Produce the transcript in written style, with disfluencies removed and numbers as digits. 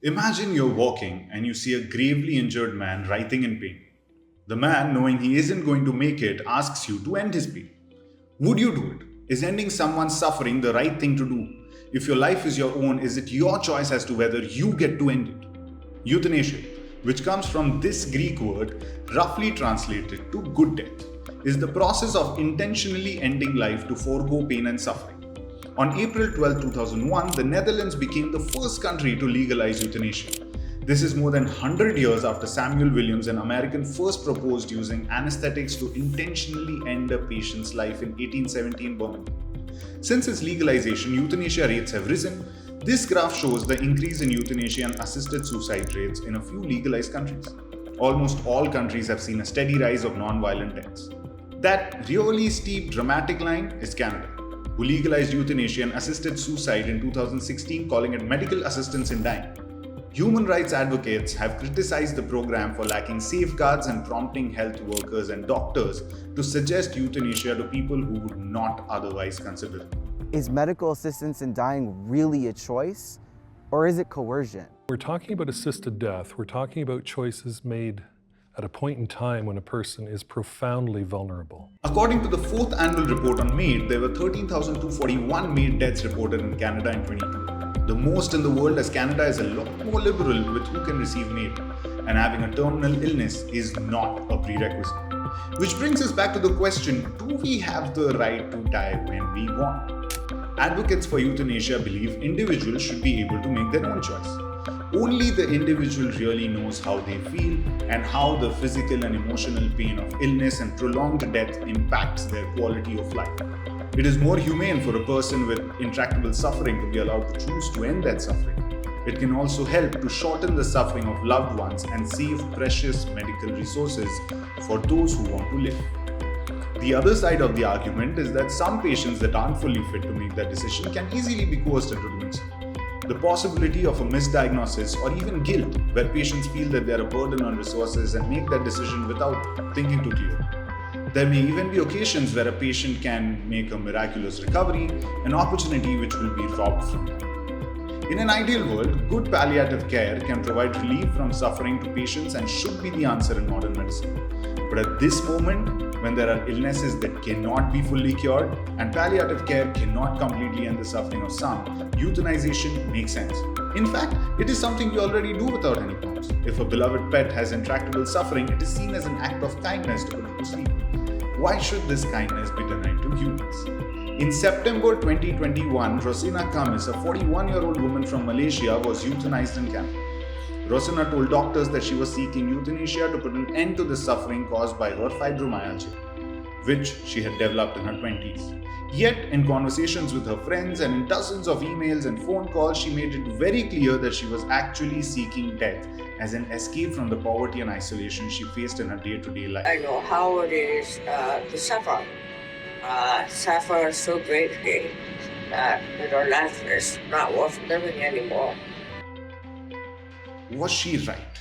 Imagine you're walking and you see a gravely injured man writhing in pain. The man, knowing he isn't going to make it, asks you to end his pain. Would you do it? Is ending someone's suffering the right thing to do? If your life is your own, is it your choice as to whether you get to end it? Euthanasia, which comes from this Greek word roughly translated to good death, is the process of intentionally ending life to forego pain and suffering. On April 12, 2001, the Netherlands became the first country to legalize euthanasia. This is more than 100 years after Samuel Williams, an American, first proposed using anesthetics to intentionally end a patient's life in 1870 in Birmingham. Since its legalization, euthanasia rates have risen. This graph shows the increase in euthanasia and assisted suicide rates in a few legalized countries. Almost all countries have seen a steady rise of non-violent deaths. That really steep, dramatic line is Canada, who legalized euthanasia and assisted suicide in 2016, calling it medical assistance in dying. Human rights advocates have criticized the program for lacking safeguards and prompting health workers and doctors to suggest euthanasia to people who would not otherwise consider it. Is medical assistance in dying really a choice, or is it coercion? We're talking about assisted death. We're talking about choices made at a point in time when a person is profoundly vulnerable. According to the fourth annual report on MAID, there were 13,241 MAID deaths reported in Canada in 22. The most in the world, as Canada is a lot more liberal with who can receive MAID, and having a terminal illness is not a prerequisite. Which brings us back to the question, do we have the right to die when we want? Advocates for euthanasia believe individuals should be able to make their own choice. Only the individual really knows how they feel and how the physical and emotional pain of illness and prolonged death impacts their quality of life. It is more humane for a person with intractable suffering to be allowed to choose to end that suffering. It can also help to shorten the suffering of loved ones and save precious medical resources for those who want to live. The other side of the argument is that some patients that aren't fully fit to make that decision can easily be coerced into doing so. The possibility of a misdiagnosis or even guilt, where patients feel that they are a burden on resources and make that decision without thinking too clearly. There may even be occasions where a patient can make a miraculous recovery, an opportunity which will be robbed from them. In an ideal world, good palliative care can provide relief from suffering to patients and should be the answer in modern medicine. But at this moment, when there are illnesses that cannot be fully cured and palliative care cannot completely end the suffering of some, euthanization makes sense. In fact, it is something we already do without any qualms. If a beloved pet has intractable suffering, it is seen as an act of kindness to put it to sleep. Why should this kindness be denied to humans? In September 2021, Rosina Kamis, a 41-year-old woman from Malaysia, was euthanized in Canada. Rosina told doctors that she was seeking euthanasia to put an end to the suffering caused by her fibromyalgia, which she had developed in her 20s. Yet, in conversations with her friends and in dozens of emails and phone calls, she made it very clear that she was actually seeking death as an escape from the poverty and isolation she faced in her day-to-day life. I know how it is to suffer so greatly that life is not worth living anymore. Was she right?